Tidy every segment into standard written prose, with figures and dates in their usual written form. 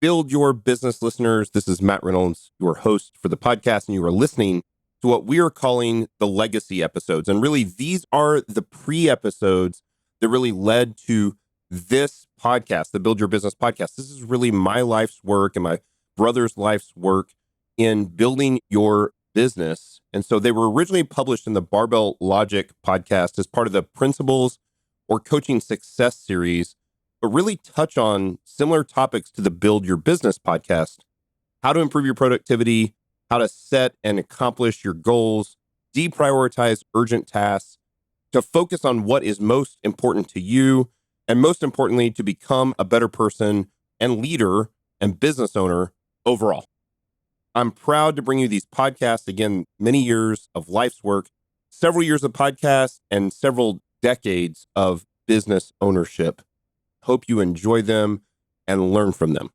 Build Your Business listeners. This is Matt Reynolds, your host for the podcast, and you are listening to what we are calling the legacy episodes. And really, these are the pre-episodes that really led to this podcast, the Build Your Business podcast. This is really my life's work and my brother's life's work in building your business. And so they were originally published in the Barbell Logic podcast as part of the Principles or Coaching Success series, but really touch on similar topics to the Build Your Business podcast: how to improve your productivity, how to set and accomplish your goals, deprioritize urgent tasks, to focus on what is most important to you, and most importantly, to become a better person and leader and business owner overall. I'm proud to bring you these podcasts. Again, many years of life's work, several years of podcasts, and several decades of business ownership. Hope you enjoy them and learn from them.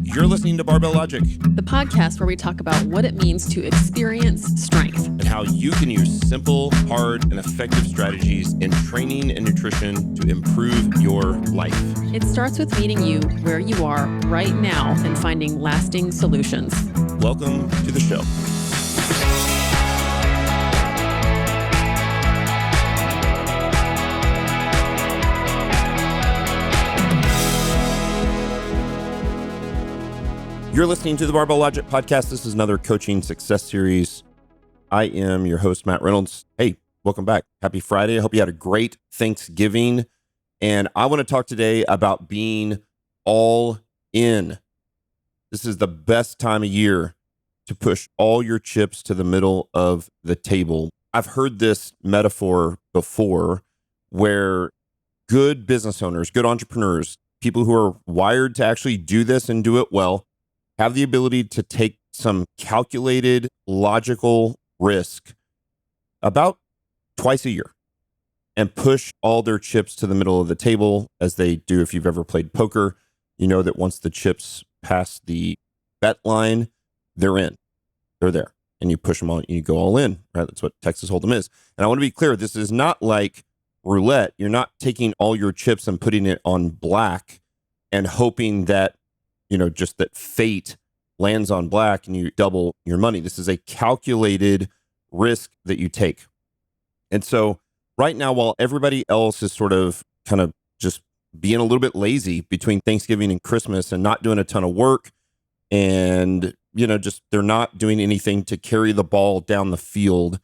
You're listening to Barbell Logic, the podcast where we talk about what it means to experience strength and how you can use simple, hard, and effective strategies in training and nutrition to improve your life. It starts with meeting you where you are right now and finding lasting solutions. Welcome to the show. You're listening to the Barbell Logic podcast. This is another coaching success series. I am your host, Matt Reynolds. Hey, welcome back. Happy Friday. I hope you had a great Thanksgiving. And I want to talk today about being all in. This is the best time of year to push all your chips to the middle of the table. I've heard this metaphor before where good business owners, good entrepreneurs, people who are wired to actually do this and do it well, have the ability to take some calculated, logical risk about twice a year and push all their chips to the middle of the table, as they do. If you've ever played poker, you know that once the chips pass the bet line, they're in. They're there. And you push them all and you go all in, right? That's what Texas Hold'em is. And I want to be clear, this is not like roulette. You're not taking all your chips and putting it on black and hoping that just that fate lands on black and you double your money. This is a calculated risk that you take. And so right now, while everybody else is sort of kind of just being a little bit lazy between Thanksgiving and Christmas and not doing a ton of work and, just they're not doing anything to carry the ball down the field,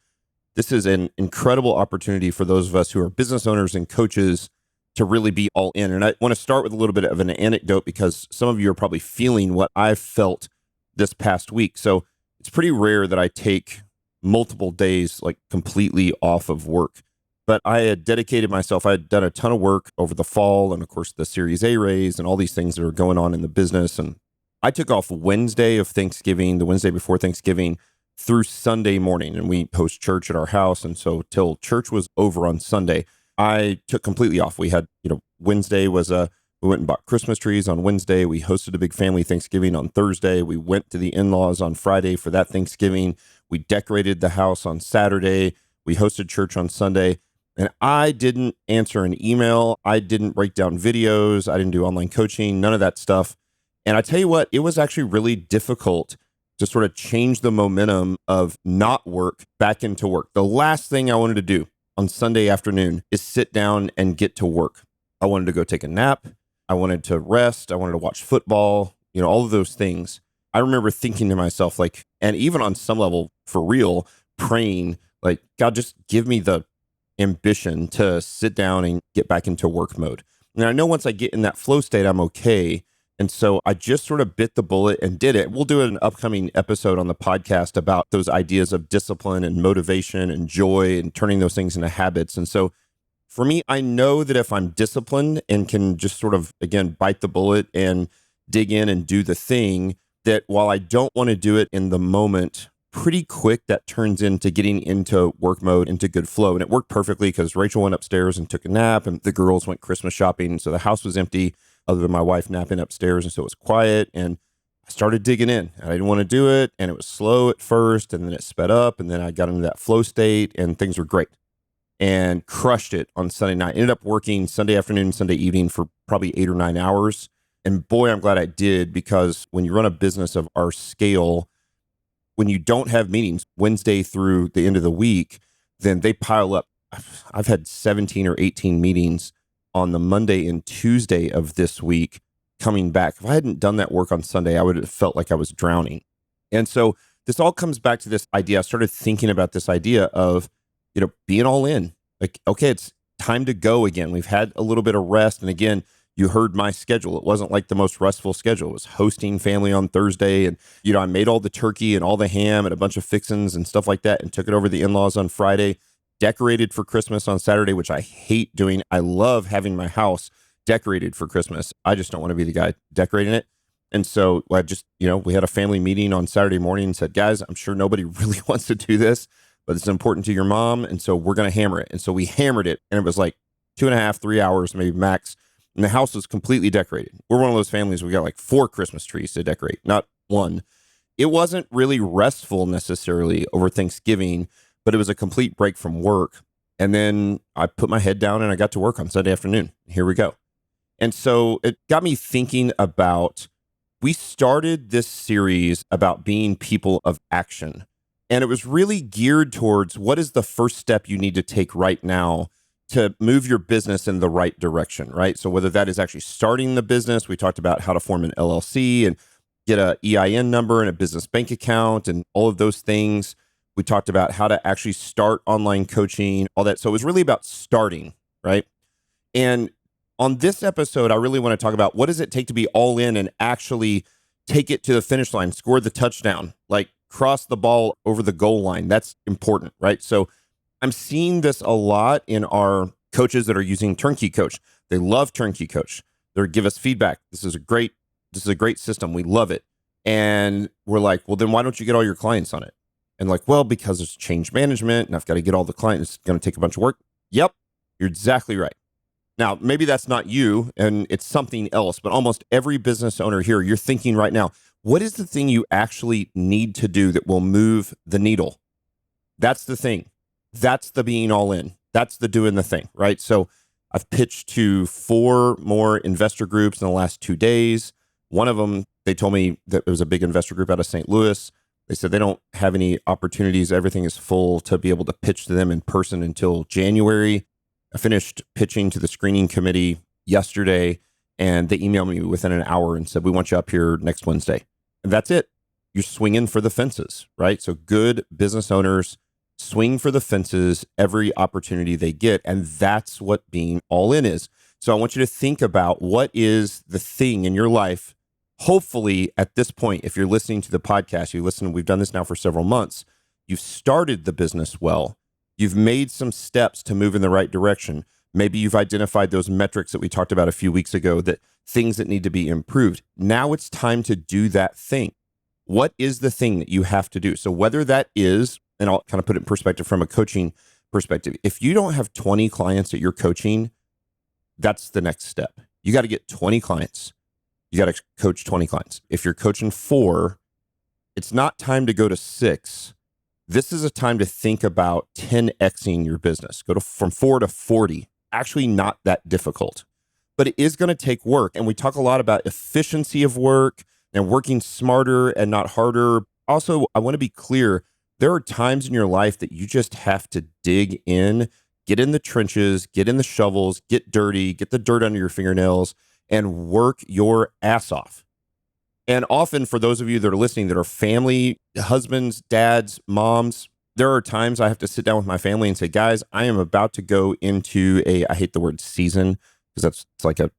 this is an incredible opportunity for those of us who are business owners and coaches to really be all in. And I want to start with a little bit of an anecdote because some of you are probably feeling what I've felt this past week. So it's pretty rare that I take multiple days like completely off of work. But I had dedicated myself. I had done a ton of work over the fall and of course the Series A raise and all these things that are going on in the business. And I took off Wednesday of Thanksgiving, the Wednesday before Thanksgiving, through Sunday morning. And we host church at our house. And so till church was over on Sunday, I took completely off. We had, Wednesday was we went and bought Christmas trees on Wednesday. We hosted a big family Thanksgiving on Thursday. We went to the in-laws on Friday for that Thanksgiving. We decorated the house on Saturday. We hosted church on Sunday. And I didn't answer an email. I didn't break down videos. I didn't do online coaching, none of that stuff. And I tell you what, it was actually really difficult to sort of change the momentum of not work back into work. The last thing I wanted to do on Sunday afternoon is sit down and get to work. I wanted to go take a nap. I wanted to rest. I wanted to watch football, all of those things. I remember thinking to myself, and even on some level for real, praying, God, just give me the ambition to sit down and get back into work mode. And I know once I get in that flow state, I'm okay. And so I just sort of bit the bullet and did it. We'll do an upcoming episode on the podcast about those ideas of discipline and motivation and joy and turning those things into habits. And so for me, I know that if I'm disciplined and can just sort of, again, bite the bullet and dig in and do the thing, that while I don't want to do it in the moment, pretty quick that turns into getting into work mode, into good flow. And it worked perfectly because Rachel went upstairs and took a nap and the girls went Christmas shopping. So the house was empty other than my wife napping upstairs. And so it was quiet and I started digging in. I didn't want to do it. And it was slow at first and then it sped up and then I got into that flow state and things were great. and crushed it on Sunday night. Ended up working Sunday afternoon, Sunday evening for probably 8 or 9 hours. And boy, I'm glad I did, because when you run a business of our scale, when you don't have meetings Wednesday through the end of the week, then they pile up. I've had 17 or 18 meetings on the Monday and Tuesday of this week coming back. If I hadn't done that work on Sunday, I would have felt like I was drowning. And so this all comes back to this idea. I started thinking about this idea of, being all in. Like, okay, it's time to go again. We've had a little bit of rest. And again, you heard my schedule. It wasn't like the most restful schedule. It was hosting family on Thursday. And, I made all the turkey and all the ham and a bunch of fixins and stuff like that and took it over to the in-laws on Friday, decorated for Christmas on Saturday, which I hate doing. I love having my house decorated for Christmas. I just don't want to be the guy decorating it. And so I just, we had a family meeting on Saturday morning and said, guys, I'm sure nobody really wants to do this, but it's important to your mom. And so we're going to hammer it. And so we hammered it. And it was like 2.5, 3 hours, maybe max. And the house was completely decorated. We're one of those families, we got like 4 Christmas trees to decorate, not one. It wasn't really restful necessarily over Thanksgiving, but it was a complete break from work. And then I put my head down and I got to work on Sunday afternoon. Here we go. And so it got me thinking about, we started this series about being people of action. And it was really geared towards what is the first step you need to take right now to move your business in the right direction, right? So whether that is actually starting the business, we talked about how to form an LLC and get a EIN number and a business bank account and all of those things. We talked about how to actually start online coaching, all that. So it was really about starting, right? And on this episode, I really want to talk about what does it take to be all in and actually take it to the finish line, score the touchdown, like cross the ball over the goal line. That's important, right? So I'm seeing this a lot in our coaches that are using Turnkey Coach. They love Turnkey Coach. They give us feedback. This is a great system. We love it. And we're like, well, then why don't you get all your clients on it? And like, well, because it's change management and I've got to get all the clients. It's going to take a bunch of work. Yep, you're exactly right. Now, maybe that's not you and it's something else, but almost every business owner here, you're thinking right now, what is the thing you actually need to do that will move the needle? That's the thing. That's the being all in. That's the doing the thing, right? So I've pitched to 4 more investor groups in the last 2 days. One of them, they told me that it was a big investor group out of St. Louis. They said they don't have any opportunities. Everything is full to be able to pitch to them in person until January. I finished pitching to the screening committee yesterday, and they emailed me within an hour and said, we want you up here next Wednesday. And that's it. You're swinging for the fences, right? So good business owners swing for the fences every opportunity they get. And that's what being all in is. So I want you to think about what is the thing in your life. Hopefully at this point, if you're listening to the podcast, we've done this now for several months. You've started the business well. You've made some steps to move in the right direction. Maybe you've identified those metrics that we talked about a few weeks ago, that things that need to be improved. Now it's time to do that thing. What is the thing that you have to do? So whether that is, and I'll kind of put it in perspective from a coaching perspective, if you don't have 20 clients that you're coaching, that's the next step. You got to get 20 clients. You got to coach 20 clients. If you're coaching 4, it's not time to go to 6. This is a time to think about 10xing your business. Go from 4 to 40. Actually not that difficult, but it is going to take work. And we talk a lot about efficiency of work and working smarter and not harder. Also, I want to be clear. There are times in your life that you just have to dig in, get in the trenches, get in the shovels, get dirty, get the dirt under your fingernails, and work your ass off. And often for those of you that are listening that are family, husbands, dads, moms, there are times I have to sit down with my family and say, guys, I am about to go into I hate the word season, because it's like I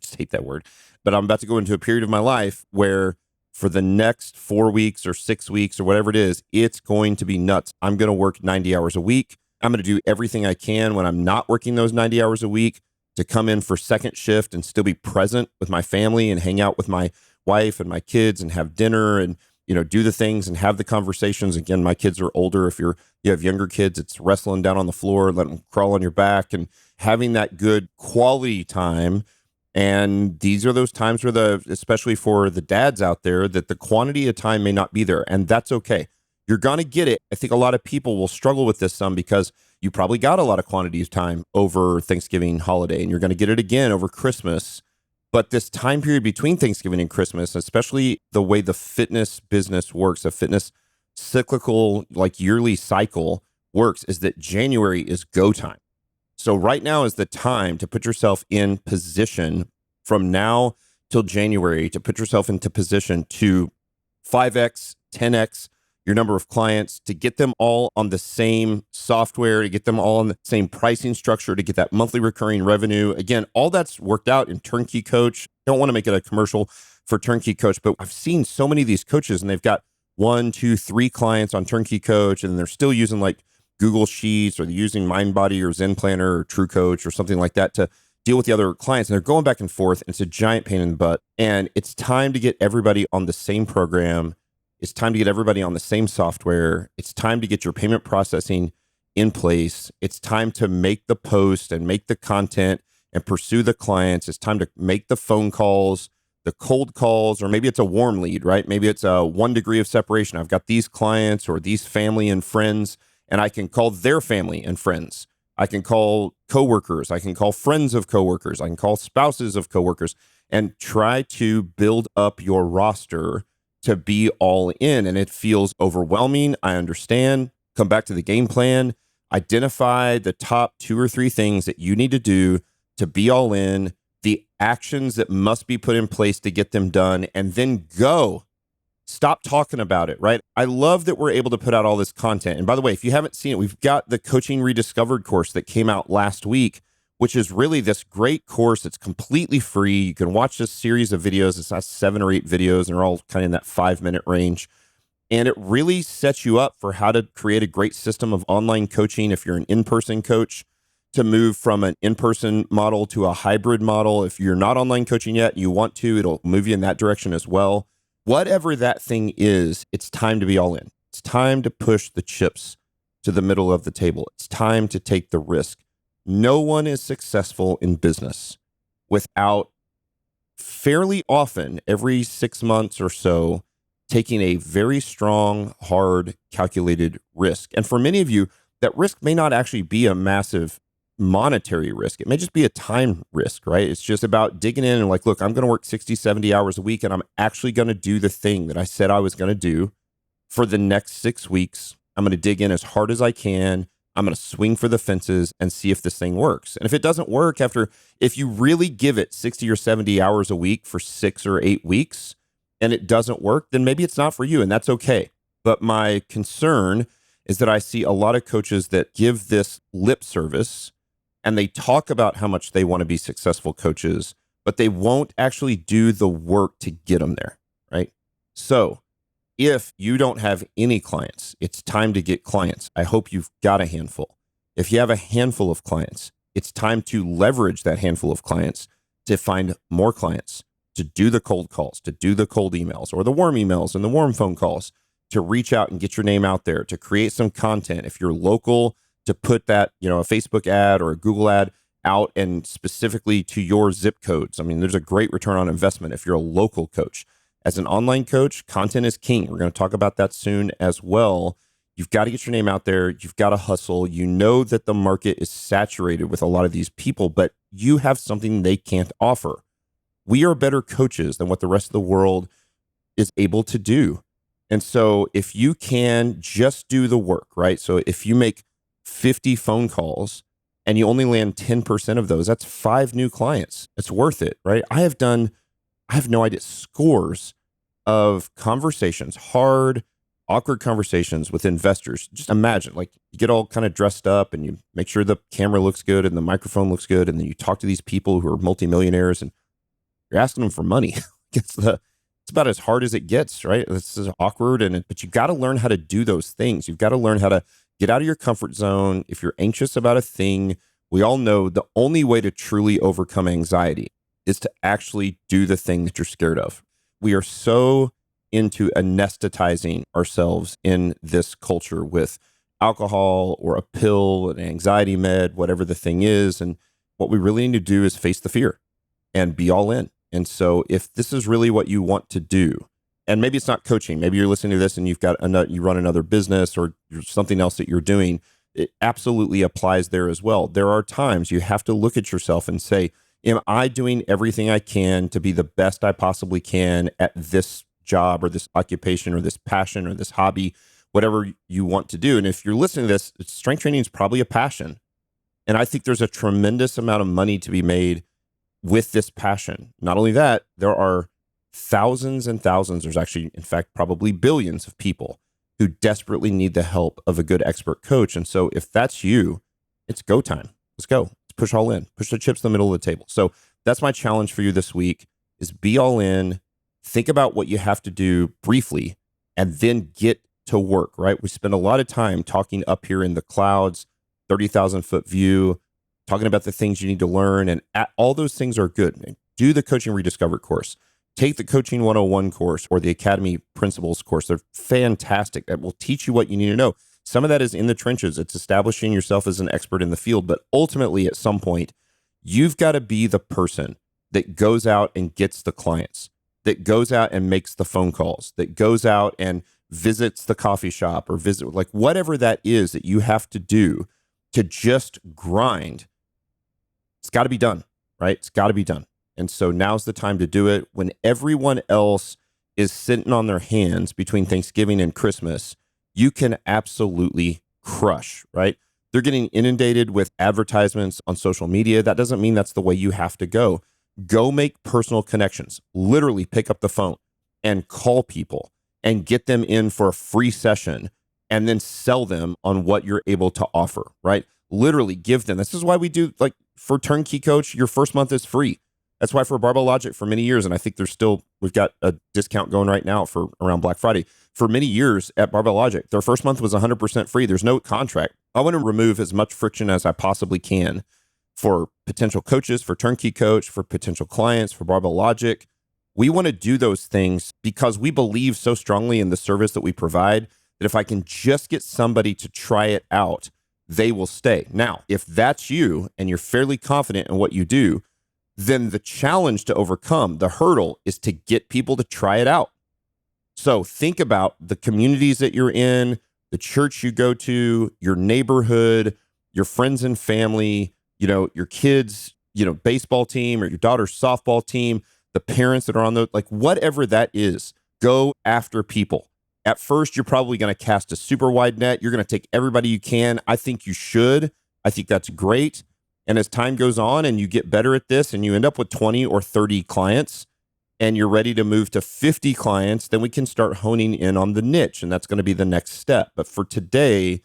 just hate that word, but I'm about to go into a period of my life where for the next 4 weeks or 6 weeks or whatever it is, it's going to be nuts. I'm going to work 90 hours a week. I'm going to do everything I can when I'm not working those 90 hours a week to come in for second shift and still be present with my family and hang out with my wife and my kids and have dinner and, do the things and have the conversations. Again, my kids are older. If you have younger kids, it's wrestling down on the floor, letting them crawl on your back and having that good quality time. And these are those times where especially for the dads out there, that the quantity of time may not be there. And that's okay. You're going to get it. I think a lot of people will struggle with this some because you probably got a lot of quantity of time over Thanksgiving holiday, and you're going to get it again over Christmas. But this time period between Thanksgiving and Christmas, especially the way the fitness business works, a fitness cyclical, like yearly cycle works, is that January is go time. So right now is the time to put yourself in position from now till January to put yourself into position to 5x, 10x your number of clients, to get them all on the same software, to get them all on the same pricing structure, to get that monthly recurring revenue. Again, all that's worked out in Turnkey Coach. I don't want to make it a commercial for Turnkey Coach, but I've seen so many of these coaches and they've got 1, 2, 3 clients on Turnkey Coach, and they're still using like Google Sheets, or they're using MindBody or Zen Planner or True Coach or something like that to deal with the other clients. And they're going back and forth. And it's a giant pain in the butt. And it's time to get everybody on the same program. It's time to get everybody on the same software. It's time to get your payment processing in place. It's time to make the post and make the content and pursue the clients. It's time to make the phone calls, the cold calls, or maybe it's a warm lead, right? Maybe it's a 1 degree of separation. I've got these clients or these family and friends, and I can call their family and friends. I can call coworkers. I can call friends of coworkers. I can call spouses of coworkers, and try to build up your roster to be all in. And it feels overwhelming. I understand. Come back to the game plan. Identify the top 2 or 3 things that you need to do to be all in, the actions that must be put in place to get them done, and then go. Stop talking about it, right? I love that we're able to put out all this content. And by the way, if you haven't seen it, we've got the Coaching Rediscovered course that came out last week, which is really this great course. It's completely free. You can watch this series of videos. It's 7 or 8 videos, and they're all kind of in that 5-minute range. And it really sets you up for how to create a great system of online coaching if you're an in-person coach, to move from an in-person model to a hybrid model. If you're not online coaching yet and you want to, it'll move you in that direction as well. Whatever that thing is, it's time to be all in. It's time to push the chips to the middle of the table. It's time to take the risk. No one is successful in business without fairly often, every 6 months or so, taking a very strong, hard, calculated risk. And for many of you, that risk may not actually be a massive monetary risk. It may just be a time risk, right? It's just about digging in and like, look, I'm going to work 60, 70 hours a week, and I'm actually going to do the thing that I said I was going to do for the next 6 weeks. I'm going to dig in as hard as I can. I'm going to swing for the fences and see if this thing works. And if it doesn't work if you really give it 60 or 70 hours a week for 6 or 8 weeks and it doesn't work, then maybe it's not for you, and that's okay. But my concern is that I see a lot of coaches that give this lip service and they talk about how much they want to be successful coaches, but they won't actually do the work to get them there, right? So if you don't have any clients, it's time to get clients. I hope you've got a handful. If you have a handful of clients, it's time to leverage that handful of clients to find more clients, to do the cold calls, to do the cold emails or the warm emails and the warm phone calls, to reach out and get your name out there, to create some content. If you're local, to put that, a Facebook ad or a Google ad out and specifically to your zip codes. I mean, there's a great return on investment if you're a local coach. As an online coach, content is king. We're going to talk about that soon as well. You've got to get your name out there. You've got to hustle. You know that the market is saturated with a lot of these people, but you have something they can't offer. We are better coaches than what the rest of the world is able to do. And so if you can just do the work, right? So if you make 50 phone calls and you only land 10% of those, that's 5 new clients. It's worth it, right? I have no idea, scores of conversations, hard, awkward conversations with investors. Just imagine, like, you get all kind of dressed up and you make sure the camera looks good and the microphone looks good. And then you talk to these people who are multimillionaires and you're asking them for money. It's about as hard as it gets, right? This is awkward. But you got to learn how to do those things. You've got to learn how to get out of your comfort zone. If you're anxious about a thing, we all know the only way to truly overcome anxiety is to actually do the thing that you're scared of. We are so into anesthetizing ourselves in this culture with alcohol or a pill, an anxiety med, whatever the thing is. And what we really need to do is face the fear and be all in. And so if this is really what you want to do and maybe it's not coaching. Maybe you're listening to this and you run another business or something else that you're doing. It absolutely applies there as well. There are times you have to look at yourself and say, am I doing everything I can to be the best I possibly can at this job or this occupation or this passion or this hobby, whatever you want to do? And if you're listening to this, strength training is probably a passion. And I think there's a tremendous amount of money to be made with this passion. Not only that, there are thousands and thousands, there's actually, in fact, probably billions of people who desperately need the help of a good expert coach. And so if that's you, it's go time. Let's go. Let's push all in. Push the chips in the middle of the table. So that's my challenge for you this week is be all in. Think about what you have to do briefly and then get to work, right? We spend a lot of time talking up here in the clouds, 30,000 foot view, talking about the things you need to learn. And all those things are good. Do the Coaching Rediscovered course. Take the Coaching 101 course or the Academy Principles course. They're fantastic. That will teach you what you need to know. Some of that is in the trenches. It's establishing yourself as an expert in the field. But ultimately, at some point, you've got to be the person that goes out and gets the clients, that goes out and makes the phone calls, that goes out and visits the coffee shop or visit, like whatever that is that you have to do to just grind. It's got to be done, right? It's got to be done. And so now's the time to do it when everyone else is sitting on their hands between Thanksgiving and Christmas. You can absolutely crush, right? They're getting inundated with advertisements on social media. That doesn't mean that's the way you have to go. Go make personal connections. Literally pick up the phone and call people and get them in for a free session and then sell them on what you're able to offer, right? Literally give them. This is why we do, like for Turnkey Coach, your first month is free. That's why for Barbell Logic for many years, and I think we've got a discount going right now for around Black Friday. For many years at Barbell Logic, their first month was 100% free. There's no contract. I want to remove as much friction as I possibly can for potential coaches, for Turnkey Coach, for potential clients, for Barbell Logic. We want to do those things because we believe so strongly in the service that we provide that if I can just get somebody to try it out, they will stay. Now, if that's you and you're fairly confident in what you do, then the challenge to overcome, the hurdle, is to get people to try it out. So think about the communities that you're in, the church you go to, your neighborhood, your friends and family, your kids, baseball team or your daughter's softball team, the parents that are on the, like whatever that is, go after people. At first, you're probably going to cast a super wide net. You're going to take everybody you can. I think you should. I think that's great. And as time goes on and you get better at this and you end up with 20 or 30 clients and you're ready to move to 50 clients, then we can start honing in on the niche. And that's going to be the next step. But for today,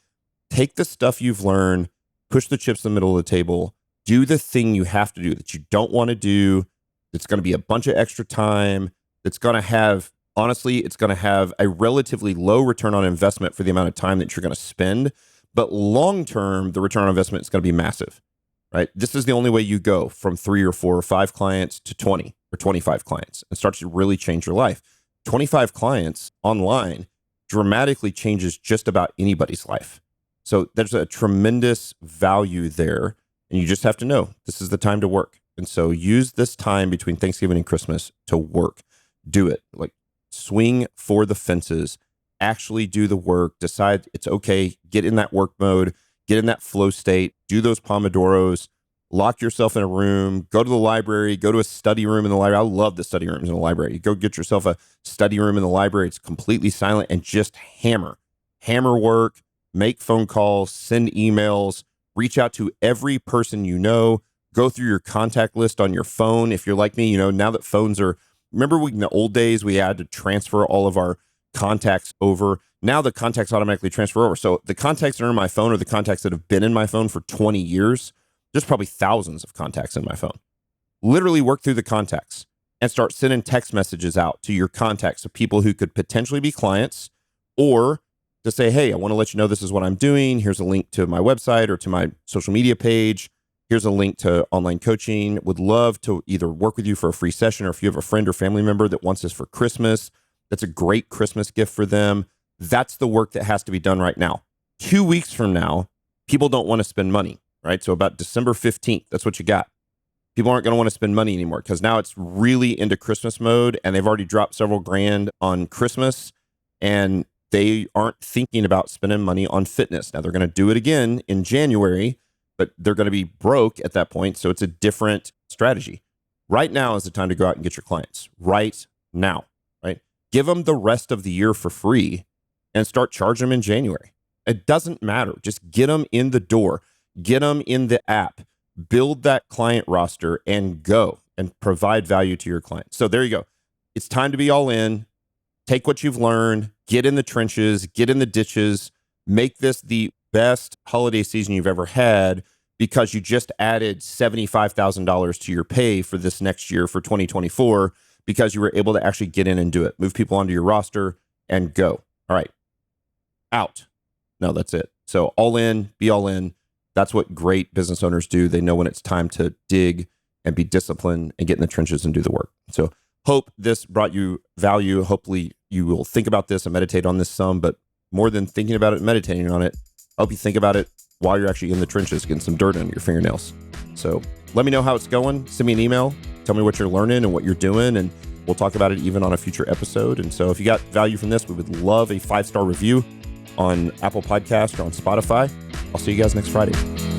take the stuff you've learned, push the chips in the middle of the table, do the thing you have to do that you don't want to do. It's going to be a bunch of extra time. It's going to have, honestly, it's going to have a relatively low return on investment for the amount of time that you're going to spend. But long-term, the return on investment is going to be massive. Right? This is the only way you go from 3 or 4 or 5 clients to 20 or 25 clients and start to really change your life. 25 clients online dramatically changes just about anybody's life. So there's a tremendous value there. And you just have to know this is the time to work. And so use this time between Thanksgiving and Christmas to work. Do it. Like swing for the fences. Actually do the work. Decide it's okay. Get in that work mode. Get in that flow state, do those Pomodoros, lock yourself in a room, go to the library, go to a study room in the library. I love the study rooms in the library. You go get yourself a study room in the library. It's completely silent and just hammer work, make phone calls, send emails, reach out to every person you know, go through your contact list on your phone. If you're like me, now that phones are, remember in the old days, we had to transfer all of our contacts over. Now the contacts automatically transfer over. So the contacts that are in my phone are the contacts that have been in my phone for 20 years. There's probably thousands of contacts in my phone. Literally work through the contacts and start sending text messages out to your contacts of people who could potentially be clients, or to say, hey, I want to let you know this is what I'm doing. Here's a link to my website or to my social media page. Here's a link to online coaching. Would love to either work with you for a free session, or if you have a friend or family member that wants this for Christmas, that's a great Christmas gift for them. That's the work that has to be done right now. 2 weeks from now, people don't want to spend money, right? So about December 15th, that's what you got. People aren't going to want to spend money anymore because now it's really into Christmas mode and they've already dropped several grand on Christmas and they aren't thinking about spending money on fitness. Now they're going to do it again in January, but they're going to be broke at that point. So it's a different strategy. Right now is the time to go out and get your clients. Right now, right? Give them the rest of the year for free and start charging them in January. It doesn't matter. Just get them in the door. Get them in the app. Build that client roster and go and provide value to your clients. So there you go. It's time to be all in. Take what you've learned, get in the trenches, get in the ditches, make this the best holiday season you've ever had because you just added $75,000 to your pay for this next year for 2024 because you were able to actually get in and do it. Move people onto your roster and go. All right. Out. No, that's it. So all in, be all in. That's what great business owners do. They know when it's time to dig and be disciplined and get in the trenches and do the work. So hope this brought you value. Hopefully you will think about this and meditate on this some, but more than thinking about it and meditating on it, I hope you think about it while you're actually in the trenches, getting some dirt on your fingernails. So let me know how it's going. Send me an email. Tell me what you're learning and what you're doing, and we'll talk about it even on a future episode. And so if you got value from this, we would love a 5-star review on Apple Podcasts or on Spotify. I'll see you guys next Friday.